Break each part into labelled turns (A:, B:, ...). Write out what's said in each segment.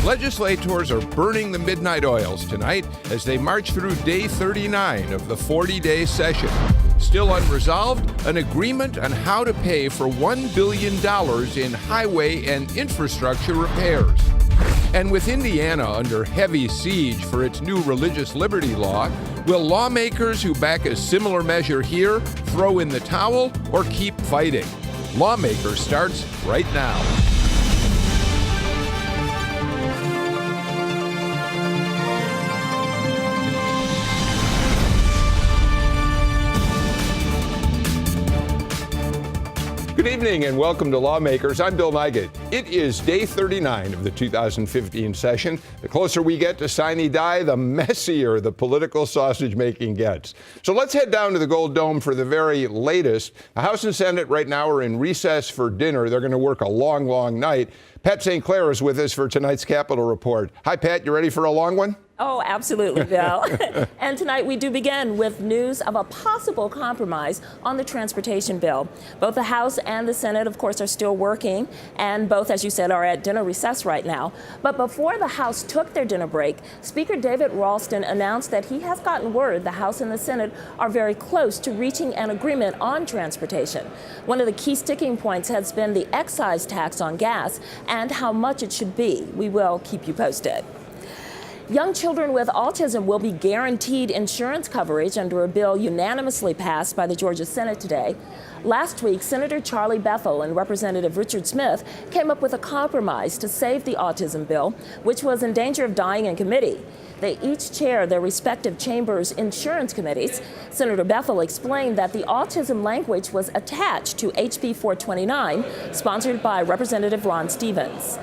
A: Legislators are burning the midnight oils tonight as they march through day 39 of the 40-day session. Still unresolved, an agreement on how to pay for $1 billion in highway and infrastructure repairs. And with Indiana under heavy siege for its new religious liberty law, will lawmakers who back a similar measure here throw in the towel or keep fighting? Lawmakers starts right now. Good evening and welcome to Lawmakers. I'm Bill Nigut. It is day 39 of the 2015 session. The closer we get to sine die, the messier the political sausage making gets. So let's head down to the Gold Dome for the very latest. The House and Senate right now are in recess for dinner. They're going to work a long, long night. Pat St. Clair is with us for tonight's Capitol Report. Hi, Pat. You ready for a long one?
B: Oh, absolutely, Bill. And tonight we do begin with news of a possible compromise on the transportation bill. Both the House and the Senate, of course, are still working, and both, as you said, are at dinner recess right now. But before the House took their dinner break, Speaker David Ralston announced that he has gotten word the House and the Senate are very close to reaching an agreement on transportation. One of the key sticking points has been the excise tax on gas and how much it should be. We will keep you posted. Young children with autism will be guaranteed insurance coverage under a bill unanimously passed by the Georgia Senate today. Last week, Senator Charlie Bethel and Representative Richard Smith came up with a compromise to save the autism bill, which was in danger of dying in committee. They each chair their respective chambers' insurance committees. Senator Bethel explained that the autism language was attached to HB 429, sponsored by Representative Ron Stevens.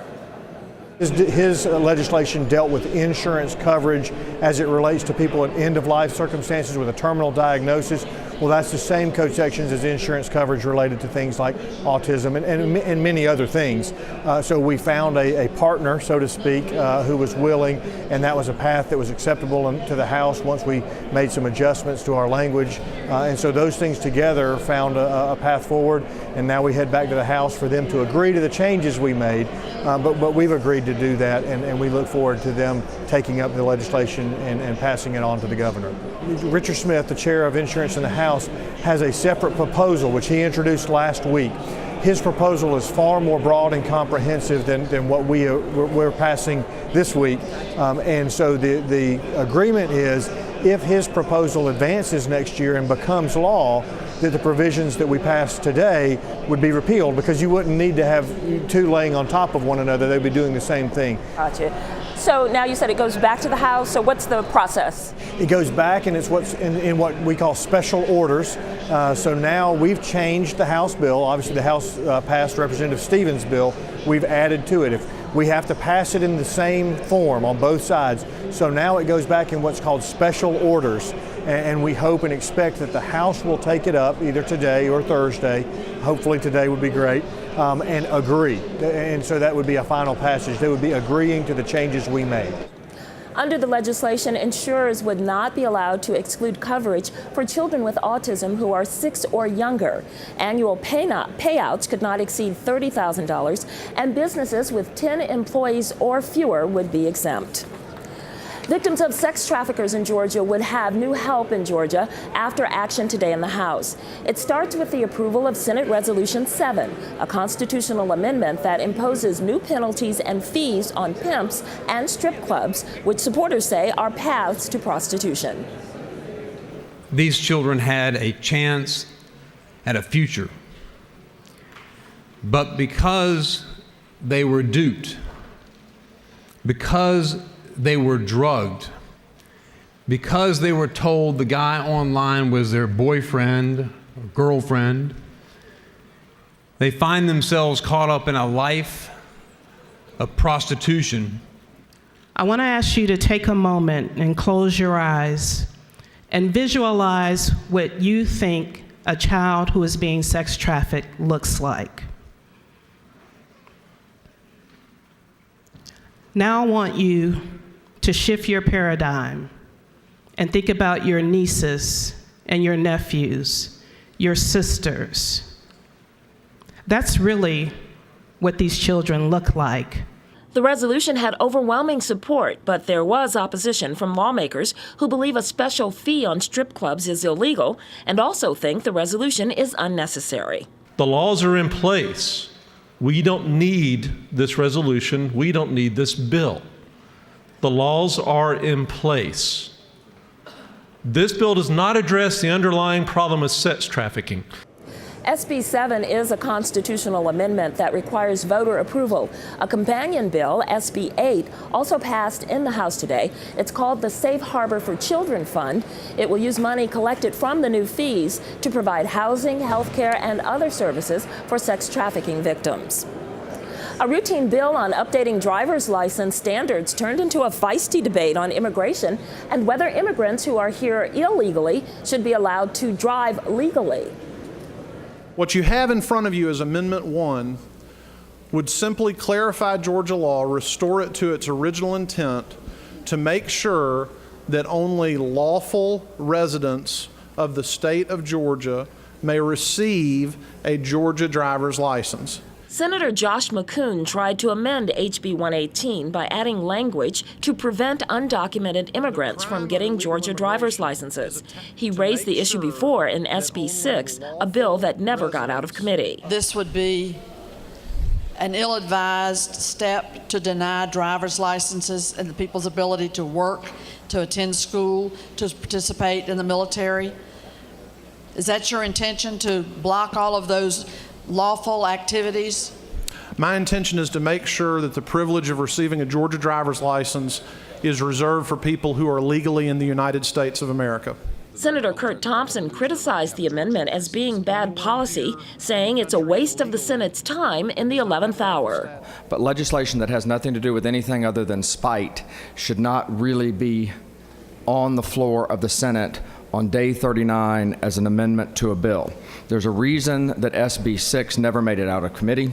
C: His legislation dealt with insurance coverage as it relates to people in end-of-life circumstances with a terminal diagnosis. Well, that's the same code sections as insurance coverage related to things like autism and many other things. So we found a partner, so to speak, who was willing, and that was a path that was acceptable to the House once we made some adjustments to our language. And so those things together found a path forward, and now we head back to the House for them to agree to the changes we made. But we've agreed to do that, and we look forward to them taking up the legislation and passing it on to the governor. Richard Smith, the chair of insurance in the House, has a separate proposal which he introduced last week. His proposal is far more broad and comprehensive than what we're passing this week. And so the agreement is if his proposal advances next year and becomes law, that the provisions that we passed today would be repealed because you wouldn't need to have two laying on top of one another. They'd be doing the same thing.
B: Gotcha. So now you said it goes back to the House. So what's the process?
C: It goes back and it's what's in what we call special orders. So now we've changed the House bill. Obviously the House passed Representative Stevens' bill. We've added to it. We have to pass it in the same form on both sides. So now it goes back in what's called special orders. And we hope and expect that the House will take it up either today or Thursday. Hopefully today would be great, and agree. And so that would be a final passage. They would be agreeing to the changes we made.
B: Under the legislation, insurers would not be allowed to exclude coverage for children with autism who are 6 or younger. Annual payouts could not exceed $30,000, and businesses with 10 employees or fewer would be exempt. Victims of sex traffickers in Georgia would have new help in Georgia after action today in the House. It starts with the approval of Senate Resolution 7, a constitutional amendment that imposes new penalties and fees on pimps and strip clubs, which supporters say are paths to prostitution.
D: These children had a chance at a future, but because they were duped, because they were drugged, because they were told the guy online was their boyfriend or girlfriend, they find themselves caught up in a life of prostitution.
E: I want to ask you to take a moment and close your eyes and visualize what you think a child who is being sex trafficked looks like. Now I want you to shift your paradigm and think about your nieces and your nephews, your sisters. That's really what these children look like.
B: The resolution had overwhelming support, but there was opposition from lawmakers who believe a special fee on strip clubs is illegal and also think the resolution is unnecessary.
F: The laws are in place. We don't need this resolution. We don't need this bill. The laws are in place. This bill does not address the underlying problem of sex trafficking.
B: SB 7 is a constitutional amendment that requires voter approval. A companion bill, SB 8, also passed in the House today. It's called the Safe Harbor for Children Fund. It will use money collected from the new fees to provide housing, health care, and other services for sex trafficking victims. A routine bill on updating driver's license standards turned into a feisty debate on immigration and whether immigrants who are here illegally should be allowed to drive legally.
G: What you have in front of you is Amendment 1 would simply clarify Georgia law, restore it to its original intent to make sure that only lawful residents of the state of Georgia may receive a Georgia driver's license.
B: Senator Josh McCoon tried to amend HB 118 by adding language to prevent undocumented immigrants from getting Georgia driver's licenses. He raised the issue before in SB 6, a bill that never got out of committee.
H: This would be an ill-advised step to deny driver's licenses and the people's ability to work, to attend school, to participate in the military. Is that your intention, to block all of those lawful activities?
G: My intention is to make sure that the privilege of receiving a Georgia driver's license is reserved for people who are legally in the United States of America.
B: Senator Kurt Thompson criticized the amendment as being bad policy, saying it's a waste of the Senate's time in the 11th hour.
I: But legislation that has nothing to do with anything other than spite should not really be on the floor of the Senate on day 39 as an amendment to a bill. There's a reason that SB 6 never made it out of committee.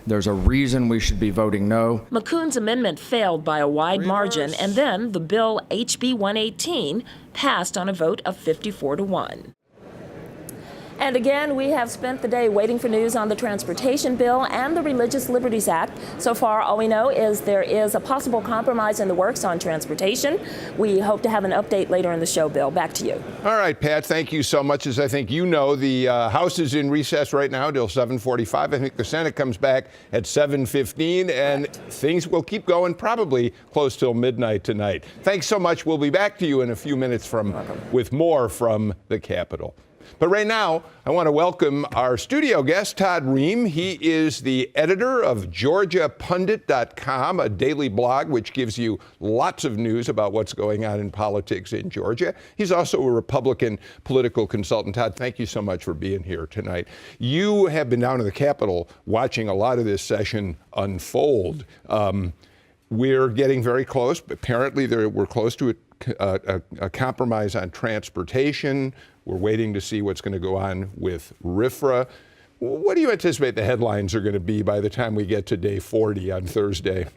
I: There's a reason we should be voting no.
B: McCoon's amendment failed by a wide margin, and then the bill HB 118 passed on a vote of 54-1. And again, we have spent the day waiting for news on the transportation bill and the Religious Liberties Act. So far, all we know is there is a possible compromise in the works on transportation. We hope to have an update later in the show, Bill. Back to you.
A: All right, Pat, thank you so much. As I think you know, the House is in recess right now till 7:45. I think the Senate comes back at 7:15, and things will keep going probably close till midnight tonight. Thanks so much. We'll be back to you in a few minutes with more from the Capitol. But right now, I want to welcome our studio guest, Todd Rehm. He is the editor of GeorgiaPundit.com, a daily blog which gives you lots of news about what's going on in politics in Georgia. He's also a Republican political consultant. Todd, thank you so much for being here tonight. You have been down to the Capitol watching a lot of this session unfold. We're getting very close. Apparently, we're close to a compromise on transportation. We're waiting to see what's going to go on with RFRA. What do you anticipate the headlines are going to be by the time we get to day 40 on Thursday?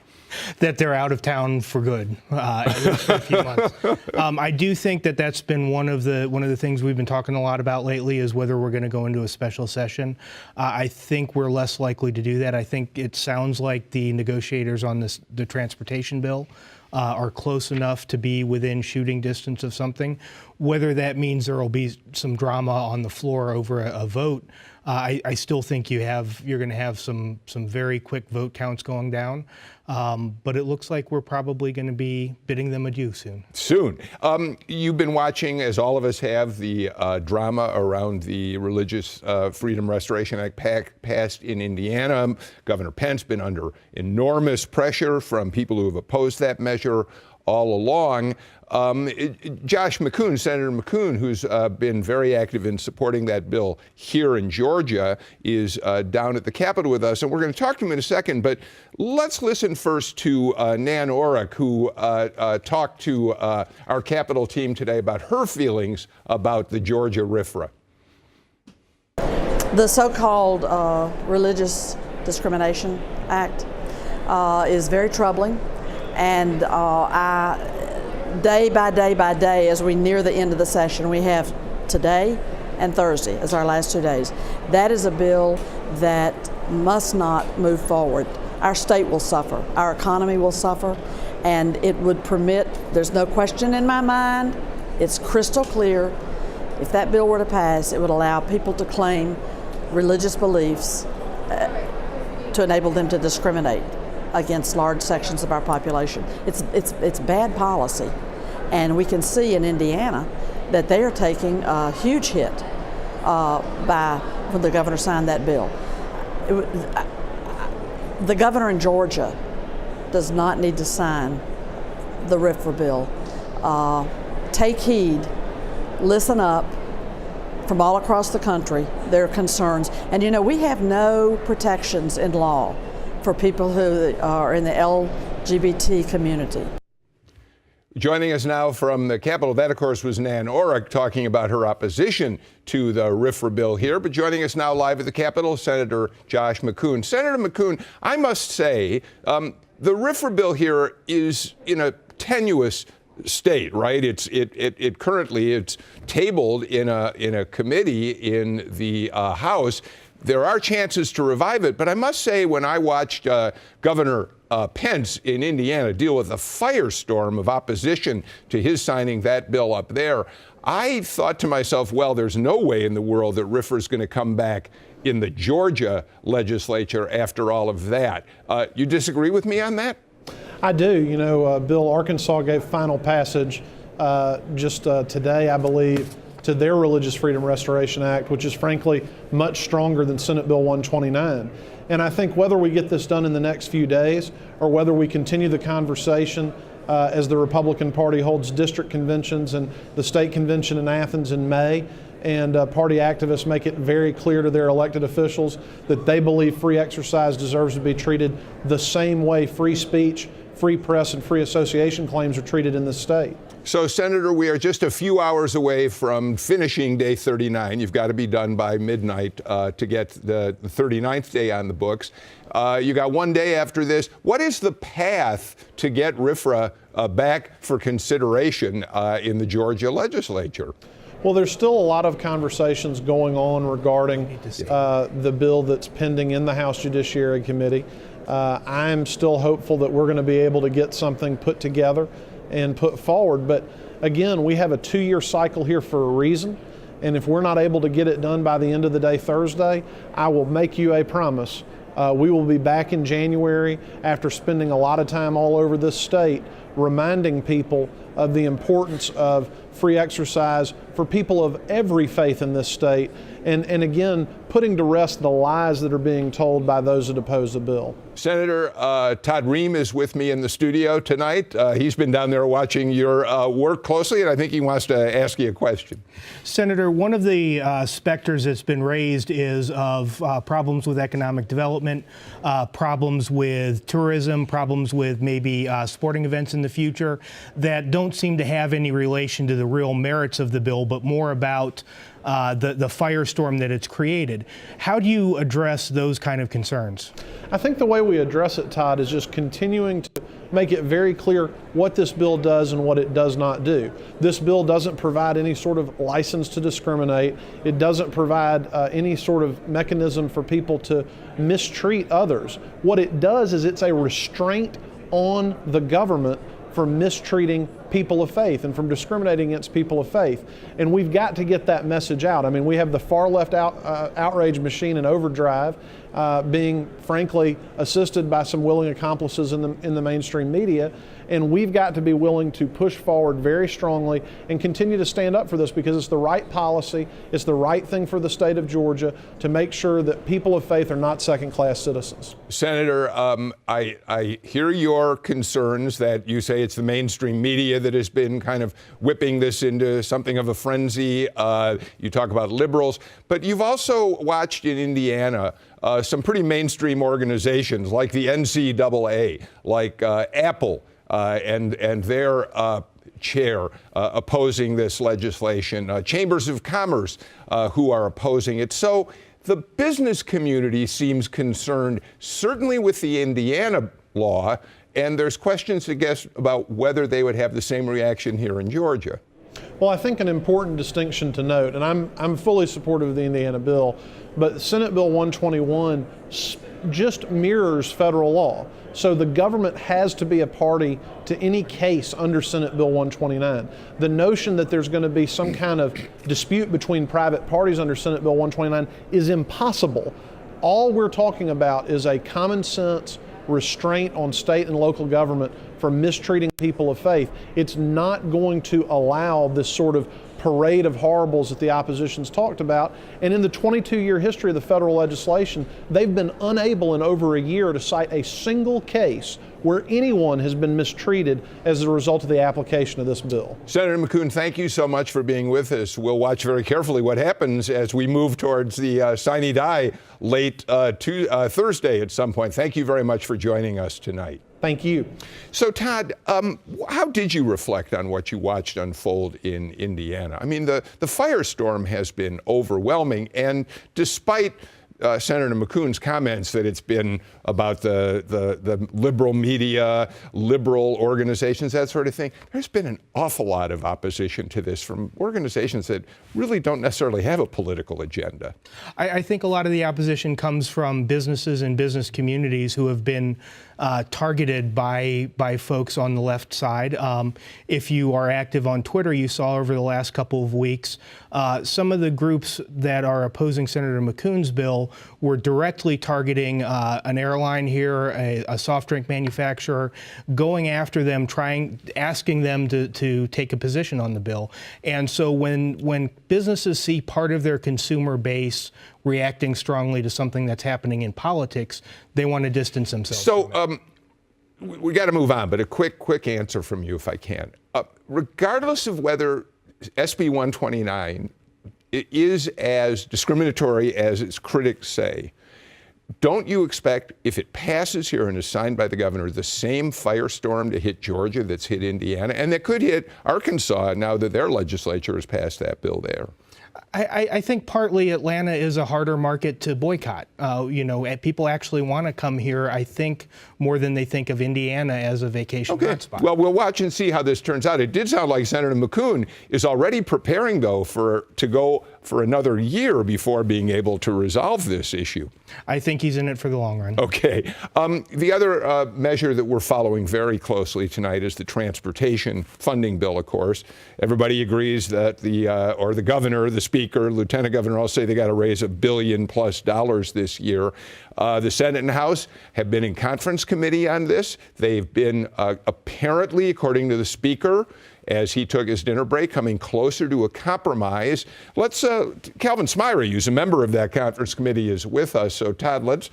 J: That they're out of town for good, at least for a few months. I do think that that's been one of the things we've been talking a lot about lately is whether we're going to go into a special session. I think we're less likely to do that. I think it sounds like the negotiators on the transportation bill are close enough to be within shooting distance of something. Whether that means there will be some drama on the floor over a vote, I still think you're going to have some very quick vote counts going down. But it looks like we're probably going to be bidding them adieu soon. You've been watching, as all of us have, the drama around the Religious Freedom Restoration Act passed in Indiana. Governor Pence been under enormous pressure from people who have opposed that measure all along. Josh McCoon, Senator McCoon, who's been very active in supporting that bill here in Georgia, is down at the Capitol with us, and we're going to talk to him in a second. But let's listen first to Nan Orrick, who talked to our Capitol team today about her feelings about the Georgia RFRA.
H: The so-called Religious Discrimination Act is very troubling, and day by day, as we near the end of the session, we have today and Thursday as our last 2 days. That is a bill that must not move forward. our state will suffer, our economy will suffer, and it would permit, there's no question in my mind, it's crystal clear, if that bill were to pass, it would allow people to claim religious beliefs to enable them to discriminate against large sections of our population. It's bad policy, and we can see in Indiana that they are taking a huge hit when the governor signed that bill. The governor in Georgia does not need to sign the RFRA bill. Take heed, listen up. From all across the country, there are concerns. And you know, we have no protections in law for people who are in the LGBT community.
A: Joining us now from the Capitol, that of course was Nan Orrick talking about her opposition to the RFRA bill here. But joining us now live at the Capitol, Senator Josh McKoon. Senator McKoon, I must say, the RFRA bill here is in a tenuous state, right? It currently it's tabled in a committee in the House. There are chances to revive it, but I must say, when I watched Governor Pence in Indiana deal with a firestorm of opposition to his signing that bill up there, I thought to myself, well, there's no way in the world that RFRA is going to come back in the Georgia legislature after all of that. You disagree with me on that?
G: I do. You know, Bill, Arkansas gave final passage just today, I believe, to their Religious Freedom Restoration Act, which is frankly much stronger than Senate Bill 129. And I think whether we get this done in the next few days or whether we continue the conversation as the Republican Party holds district conventions and the state convention in Athens in May, and party activists make it very clear to their elected officials that they believe free exercise deserves to be treated the same way free speech, free press, and free association claims are treated in this state.
A: So, Senator, we are just a few hours away from finishing day 39. You've got to be done by midnight to get the 39th day on the books. You got one day after this. What is the path to get RFRA back for consideration in the Georgia legislature?
G: Well, there's still a lot of conversations going on regarding the bill that's pending in the House Judiciary Committee. I'm still hopeful that we're going to be able to get something put together and put forward. But again, we have a 2-year cycle here for a reason. And if we're not able to get it done by the end of the day Thursday, I will make you a promise. We will be back in January after spending a lot of time all over this state reminding people of the importance of free exercise for people of every faith in this state, and again, putting to rest the lies that are being told by those that oppose the bill.
A: Senator Todd Rehm is with me in the studio tonight. He's been down there watching your work closely, and I think he wants to ask you a question.
J: Senator, one of the specters that's been raised is of problems with economic development, problems with tourism, problems with maybe sporting events in the future that don't seem to have any relation to the real merits of the bill, but more about the firestorm that it's created. How do you address those kind of concerns?
G: I think the way we address it, Todd, is just continuing to make it very clear what this bill does and what it does not do. This bill doesn't provide any sort of license to discriminate. It doesn't provide any sort of mechanism for people to mistreat others. What it does is it's a restraint on the government from mistreating people of faith and from discriminating against people of faith. And we've got to get that message out. I mean, we have the far left outrage machine in overdrive, being frankly assisted by some willing accomplices in the mainstream media. And we've got to be willing to push forward very strongly and continue to stand up for this, because it's the right policy, it's the right thing for the state of Georgia to make sure that people of faith are not second-class citizens. Senator,
A: I hear your concerns that you say it's the mainstream media that has been kind of whipping this into something of a frenzy. You talk about liberals, but you've also watched in Indiana some pretty mainstream organizations like the NCAA, like Apple, and their chair opposing this legislation, chambers of commerce who are opposing it. So the business community seems concerned, certainly with the Indiana law, and there's questions, I guess, about whether they would have the same reaction here in Georgia.
G: Well, I think an important distinction to note, and I'm fully supportive of the Indiana bill, but Senate Bill 121 just mirrors federal law. So the government has to be a party to any case under Senate Bill 129. The notion that there's going to be some kind of dispute between private parties under Senate Bill 129 is impossible. All we're talking about is a common sense restraint on state and local government for mistreating people of faith. It's not going to allow this sort of parade of horribles that the opposition's talked about. And in the 22-year history of the federal legislation, they've been unable in over a year to cite a single case where anyone has been mistreated as a result of the application of this bill.
A: Senator McCoon, thank you so much for being with us. We'll watch very carefully what happens as we move towards the sine die late Thursday at some point. Thank you very much for joining us tonight.
G: Thank you.
A: So, Todd, how did you reflect on what you watched unfold in Indiana? I mean, the firestorm has been overwhelming, and despite Senator McCoon's comments that it's been about the liberal media, liberal organizations, that sort of thing, there's been an awful lot of opposition to this from organizations that really don't necessarily have a political agenda.
J: I think a lot of the opposition comes from businesses and business communities who have been targeted by folks on the left side. If you are active on Twitter, you saw over the last couple of weeks, some of the groups that are opposing Senator McCoon's bill were directly targeting an airline here, a soft drink manufacturer, going after them, asking them to take a position on the bill. And so when businesses see part of their consumer base reacting strongly to something that's happening in politics, they want to distance themselves.
A: So we got to move on, but a quick answer from you if I can. Regardless of whether SB 129 is as discriminatory as its critics say, don't you expect, if it passes here and is signed by the governor, the same firestorm to hit Georgia that's hit Indiana, and that could hit Arkansas now that their legislature has passed that bill there?
J: I think partly Atlanta is a harder market to boycott. People actually want to come here, I think, more than they think of Indiana as a vacation hotspot.
A: Well, we'll watch and see how this turns out. It did sound like Senator McCoon is already preparing, though, to go for another year before being able to resolve this issue.
J: I think he's in it for the long run.
A: Okay. The other measure that we're following very closely tonight is the transportation funding bill, of course. Everybody agrees that the governor, the speaker, lieutenant governor all say they got to raise $1 billion+ this year. The Senate and House have been in conference committee on this. They've been apparently, according to the speaker, as he took his dinner break, coming closer to a compromise. Let's, Calvin Smyre, who's a member of that conference committee, is with us. So, Todd, let's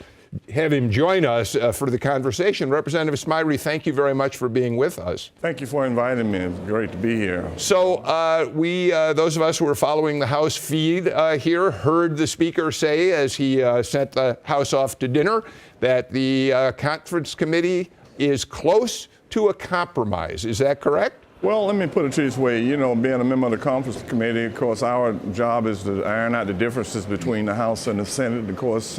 A: have him join us for the conversation. Representative Smyre, thank you very much for being with us.
K: Thank you for inviting me. It's great to be here.
A: So those of us who were following the House feed here heard the speaker say, as he sent the House off to dinner, that the conference committee is close to a compromise. Is that correct?
K: Well, let me put it this way. Being a member of the conference committee, of course, our job is to iron out the differences between the House and the Senate. Of course,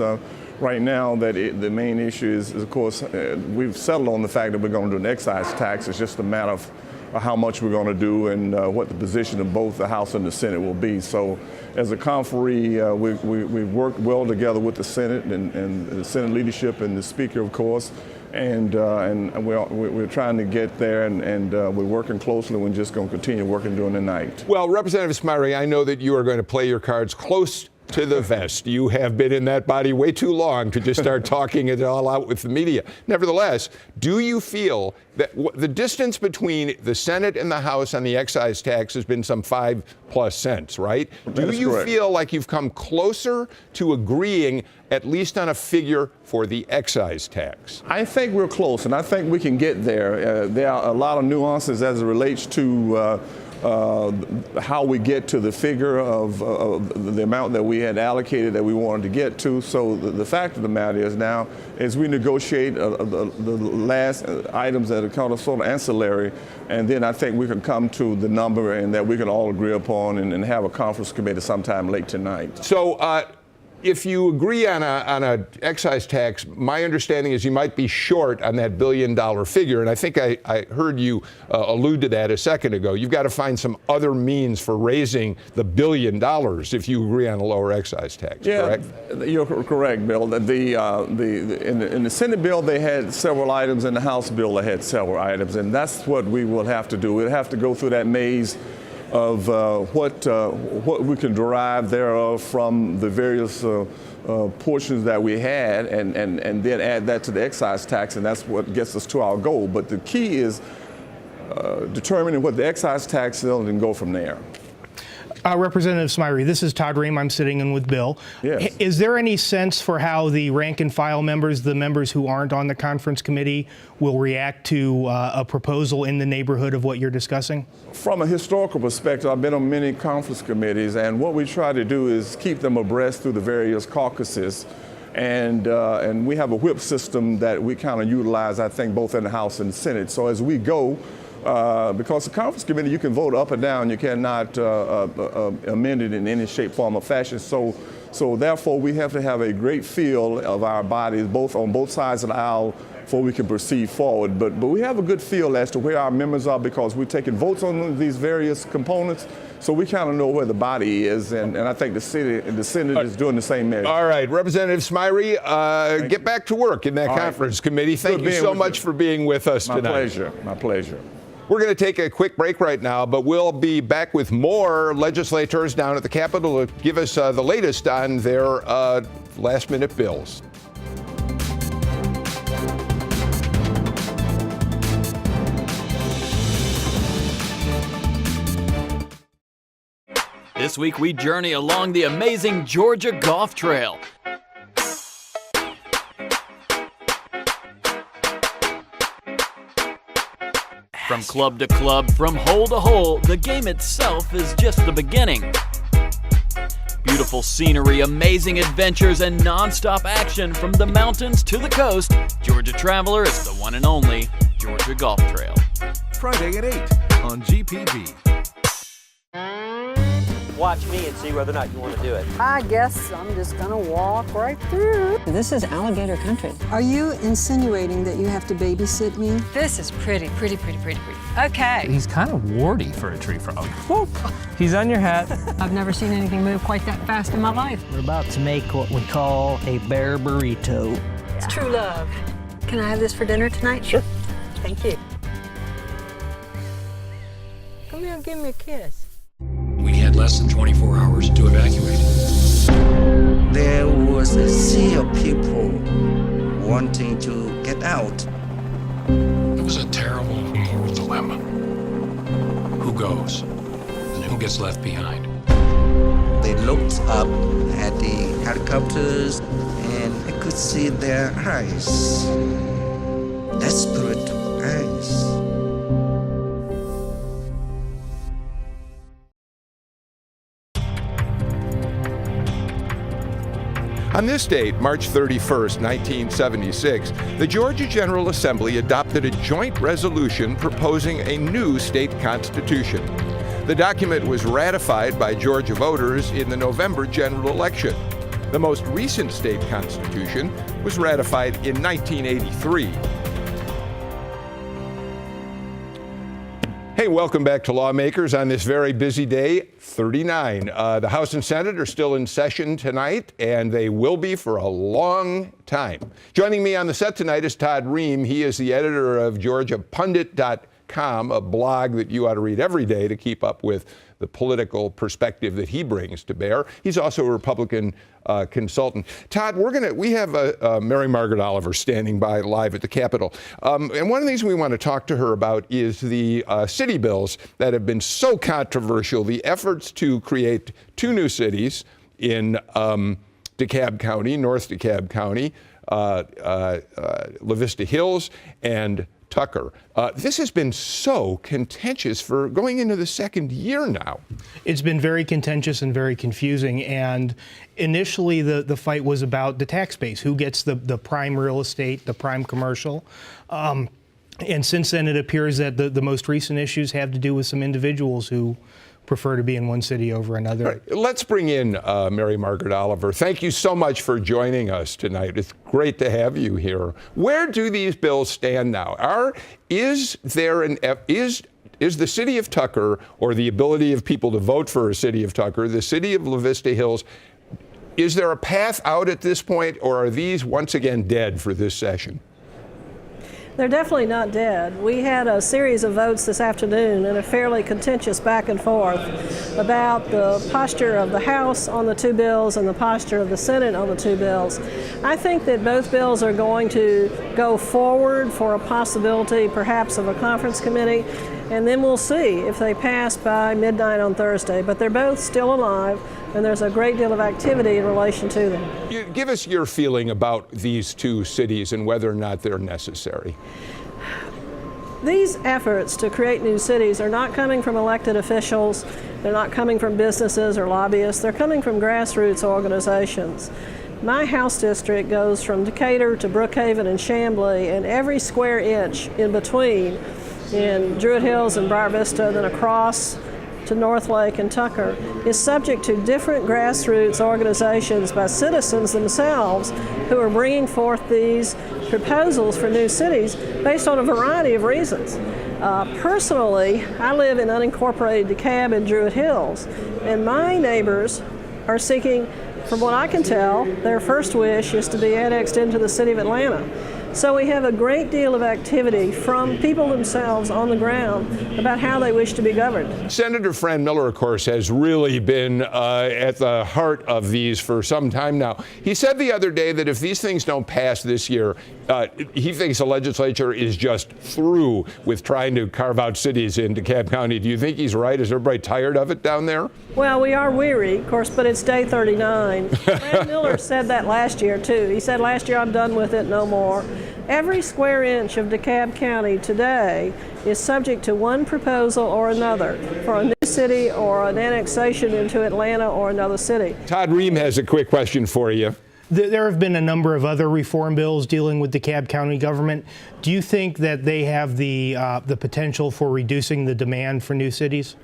K: right now, the main issue is, of course, we've settled on the fact that we're going to do an excise tax. It's just a matter of how much we're going to do and what the position of both the House and the Senate will be. So, as a conferee, we've worked well together with the Senate and the Senate leadership and the Speaker, of course. And we're trying to get there, and we're working closely. We're just going to continue working during the night.
A: Well, Representative Smyre, I know that you are going to play your cards close to the vest. You have been in that body way too long to just start talking it all out with the media. Nevertheless, do you feel that the distance between the Senate and the House on the excise tax has been some 5+ cents, right? Do you
K: correct.
A: feel like you've come closer to agreeing at least on a figure for the excise tax?
K: I think we're close, and I think we can get there. There are a lot of nuances as it relates to how we get to the figure of the amount that we had allocated that we wanted to get to. So the fact of the matter is now, as we negotiate the last items that are kind of sort of ancillary, and then I think we can come to the number and that we can all agree upon and have a conference committee sometime late tonight.
A: So If you agree on a excise tax, my understanding is you might be short on that $1 billion figure, and I think I heard you allude to that a second ago. You've got to find some other means for raising the $1 billion if you agree on a lower excise tax. Correct?
K: You're correct, Bill. In the Senate bill they had several items, in the House bill they had several items, and that's what we will have to do. We'll have to go through that maze of what we can derive thereof from the various portions that we had, and then add that to the excise tax, and that's what gets us to our goal. But the key is determining what the excise tax is and go from there.
J: Representative Smyre, this is Todd Rehm. I'm sitting in with Bill.
K: Yes.
J: Is there any sense for how the rank and file members, the members who aren't on the conference committee, will react to a proposal in the neighborhood of what you're discussing?
K: From a historical perspective, I've been on many conference committees, and what we try to do is keep them abreast through the various caucuses. And we have a whip system that we kind of utilize, I think, both in the House and the Senate. So as we go, because the conference committee, you can vote up or down. You cannot amend it in any shape, form, or fashion. So therefore, we have to have a great feel of our bodies, on both sides of the aisle, before we can proceed forward. But we have a good feel as to where our members are, because we're taking votes on these various components. So we kind of know where the body is, and I think the Senate is doing the same measure.
A: All right, Representative Smyre, get back to work in that conference committee. Thank you so much for being with us tonight.
K: My pleasure. My pleasure.
A: We're going to take a quick break right now, but we'll be back with more legislators down at the Capitol to give us the latest on their last-minute bills.
L: This week we journey along the amazing Georgia Golf Trail. From club to club, from hole to hole, the game itself is just the beginning. Beautiful scenery, amazing adventures, and non-stop action from the mountains to the coast. Georgia Traveler is the one and only Georgia Golf Trail.
M: Friday at 8 on GPB.
N: Watch me and see whether or not you want to do it.
O: I guess I'm just going to walk right through.
P: This is alligator country.
O: Are you insinuating that you have to babysit me?
P: This is pretty. Okay.
Q: He's kind of warty for a tree frog. Whoop. He's on your hat.
P: I've never seen anything move quite that fast in my life.
N: We're about to make what we call a bear burrito.
P: It's true love.
O: Can I have this for dinner tonight?
N: Sure.
O: Thank you. Come here and give me a kiss.
R: We had less than 24 hours to evacuate.
S: There was a sea of people wanting to get out.
R: It was a terrible moral dilemma. Who goes and who gets left behind?
S: They looked up at the helicopters and I could see their eyes. Desperate eyes.
A: On this date, March 31st, 1976, the Georgia General Assembly adopted a joint resolution proposing a new state constitution. The document was ratified by Georgia voters in the November general election. The most recent state constitution was ratified in 1983. Hey, welcome back to Lawmakers on this very busy day, 39. The House and Senate are still in session tonight, and they will be for a long time. Joining me on the set tonight is Todd Rehm. He is the editor of GeorgiaPundit.com, a blog that you ought to read every day to keep up with the political perspective that he brings to bear. He's also a Republican consultant. Todd, we have Mary Margaret Oliver standing by live at the Capitol. And one of the things we want to talk to her about is the city bills that have been so controversial, the efforts to create two new cities in DeKalb County, North DeKalb County, La Vista Hills, and Tucker. This has been so contentious for going into the second year now.
J: It's been very contentious and very confusing. And initially, the fight was about the tax base, who gets the prime real estate, the prime commercial. And since then, it appears that the most recent issues have to do with some individuals who prefer to be in one city over another.
A: All right, let's bring in Mary Margaret Oliver. Thank you so much for joining us tonight. It's great to have you here. Where do these bills stand now? Is the city of Tucker, or the ability of people to vote for a city of Tucker, the city of La Vista Hills, is there a path out at this point, or are these once again dead for this session?
O: They're definitely not dead. We had a series of votes this afternoon and a fairly contentious back and forth about the posture of the House on the two bills and the posture of the Senate on the two bills. I think that both bills are going to go forward for a possibility perhaps of a conference committee, and then we'll see if they pass by midnight on Thursday. But they're both still alive, and there's a great deal of activity in relation to them.
A: Give us your feeling about these two cities and whether or not they're necessary.
O: These efforts to create new cities are not coming from elected officials, they're not coming from businesses or lobbyists, they're coming from grassroots organizations. My House district goes from Decatur to Brookhaven and Chamblee, and every square inch in between, in Druid Hills and Briar Vista, then across to North Lake and Tucker, is subject to different grassroots organizations by citizens themselves who are bringing forth these proposals for new cities based on a variety of reasons. Personally, I live in unincorporated DeKalb and Druid Hills, and my neighbors are seeking, from what I can tell, their first wish is to be annexed into the city of Atlanta. So we have a great deal of activity from people themselves on the ground about how they wish to be governed. Senator
A: Fran Miller, of course, has really been at the heart of these for some time now. He said the other day that if these things don't pass this year, he thinks the legislature is just through with trying to carve out cities in DeKalb County. Do you think he's right? Is everybody tired of it down there?
O: Well, we are weary, of course, but it's day 39. Fran Miller said that last year, too. He said last year, I'm done with it, no more. Every square inch of DeKalb County today is subject to one proposal or another for a new city or an annexation into Atlanta or another city.
A: Todd Rehm has a quick question for you.
J: There have been a number of other reform bills dealing with DeKalb County government. Do you think that they have the potential for reducing the demand for new cities?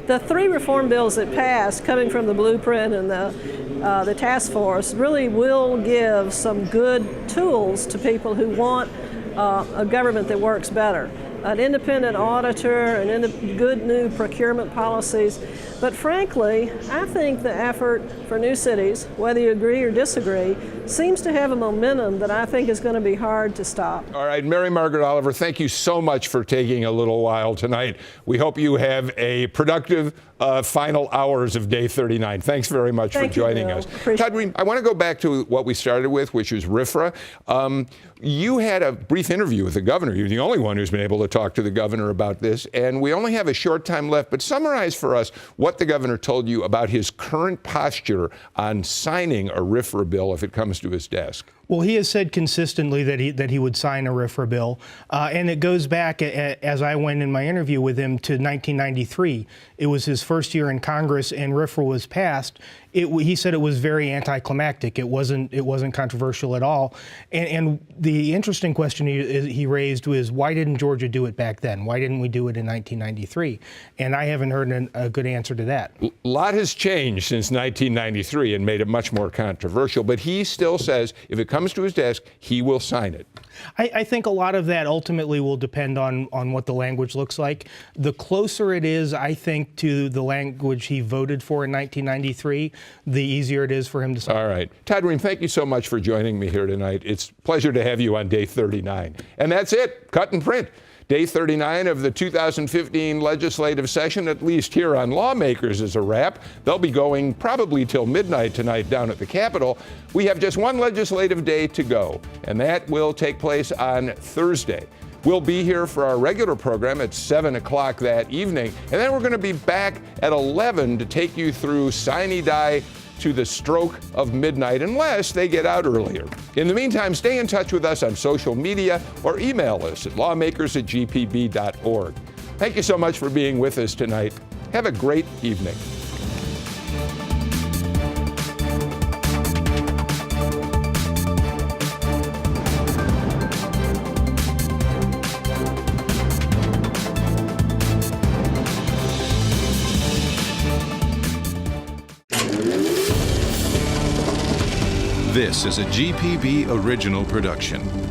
O: The three reform bills that passed, coming from the blueprint and the task force, really will give some good tools to people who want a government that works better. An independent auditor, and good new procurement policies. But frankly, I think the effort for new cities, whether you agree or disagree, seems to have a momentum that I think is going to be hard to stop.
A: All right, Mary Margaret Oliver, thank you so much for taking a little while tonight. We hope you have a productive final hours of day 39. Thanks very much for joining us. Todd Rehm, I want to go back to what we started with, which was RFRA. You had a brief interview with the governor. You're the only one who's been able to talk to the governor about this, and we only have a short time left, but summarize for us what the governor told you about his current posture on signing a RFRA bill if it comes to his desk.
J: Well, he has said consistently that he would sign a RFRA bill, and it goes back, as I went in my interview with him, to 1993. It was his first year in Congress, and RFRA was passed. He said it was very anticlimactic. It wasn't controversial at all. And the interesting question he raised was, why didn't Georgia do it back then? Why didn't we do it in 1993? And I haven't heard a good answer to that.
A: A lot has changed since 1993 and made it much more controversial, but he still says if it comes to his desk, he will sign it.
J: I think a lot of that ultimately will depend on what the language looks like. The closer it is, I think, to the language he voted for in 1993, the easier it is for him to sign.
A: All right. Todd Rehm, thank you so much for joining me here tonight. It's a pleasure to have you on day 39. And that's it. Cut and print. Day 39 of the 2015 legislative session, at least here on Lawmakers, is a wrap. They'll be going probably till midnight tonight down at the Capitol. We have just one legislative day to go, and that will take place on Thursday. We'll be here for our regular program at 7 o'clock that evening, and then we're going to be back at 11 to take you through sine die to the stroke of midnight, unless they get out earlier. In the meantime, stay in touch with us on social media or email us at lawmakers@gpb.org. Thank you so much for being with us tonight. Have a great evening.
M: This is a GPB original production.